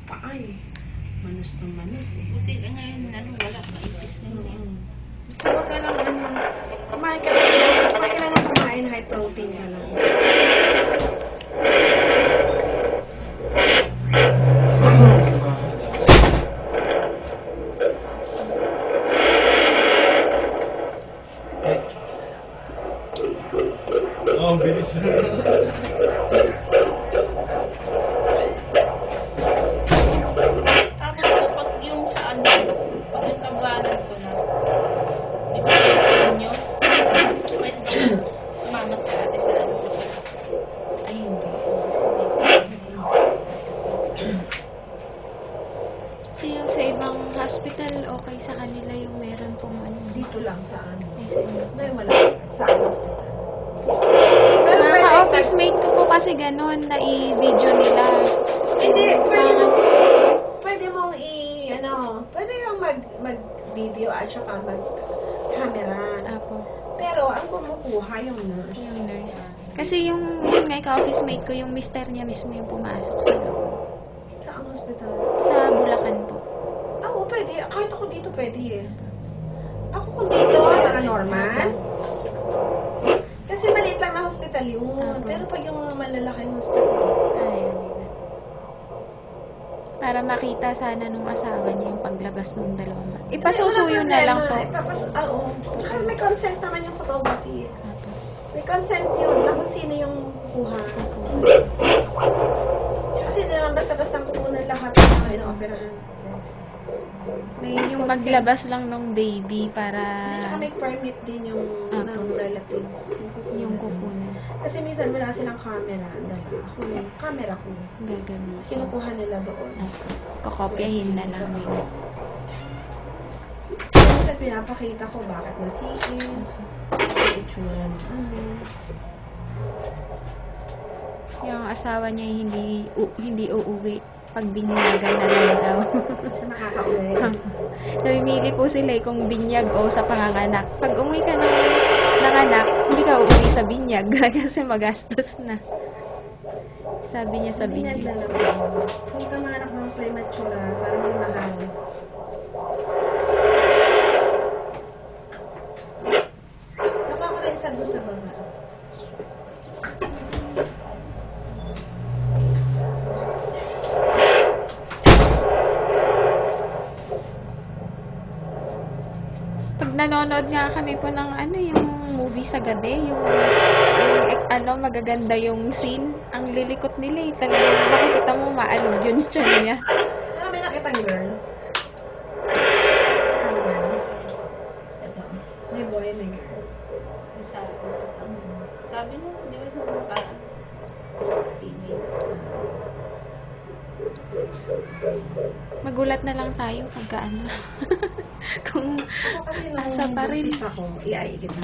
paa eh. Manos ng manos eh. Buti na ngayon, wala. Maipis na yun. Basta wag ka lang kumain ka lang ng kumain, high protein ka lang. Oh, bilis. Tapos pag yung sa ano, pag yung kabuhanan ko na, di ba yung news? Pwede sumama sa ate sa ano. Ay, hindi. Kasi yung sa ibang hospital, okay sa kanila yung meron pong ano. Dito lang sa ano. Ay, sa inyo. Dahil malapit sa hospital. Pero Mga pwede, ka-office mate ko po kasi ganun, na i-video nila. hindi, pwede Parang- mong pwede kang mag-video at saka mag-camera. Apo, Pero ang kumukuha yung nurse. yung nurse. Kasi yun nga, ka-office mate ko, yung mister niya mismo yung pumasok sa loob. Sa ang hospital. Sa Bulacan po. Ako pwede. Kahit ako dito pwede eh. Ako kung dito, naka-normal. Kasi maliit lang na hospital yun. Apo. Pero pag yung mga malalaking hospital, Ayun nila. Para makita sana nung asawa niya yung paglabas ng dalawang bata. Ipasusuyo na lang po. Oo. Tsaka may consent naman yung photography. Apo. May consent yun na kung sino yung kuha. Kasi hindi naman basta-basta kukunan lahat ng mga ino-operahan. May Yung consent. paglabas lang ng baby para Tsaka may permit din yung Apo. ng relative. yung kukunan. Kasi minsan wala silang camera. Dala. Ako yung camera ko. Gagamitin. Kinukuha nila doon. Apo. Kokopyahin na lang nila. Minsan pinapakita ko bakit masiis. Yung itsura ng ano. Yung asawa niya hindi uuwi. Pag binyagan na lang daw. Kasi makakauwi. Namimili po sila kung binyag o sa panganganak. Pag umuwi ka ng nanganak, hindi ka uuwi sa binyag kasi magastos na. Sabi niya sa Binyag binyag. na lang. So, huwag kang manganak ng premature para hindi mahal. Baka ko na isa doon sa baba. Pag nanonood nga kami po ng yung movie sa gabi, yung magaganda yung scene, ang lilikot nila talagang makikita mo maalog yung tiyan niya. Pero may nakitang girl. Ano ba? Ito. May boy, may girl. Sabi mo, di ba yung parang female. Magulat na lang tayo pagka kung Ako kasi nung asa pa rin. buntis ako, iaikit na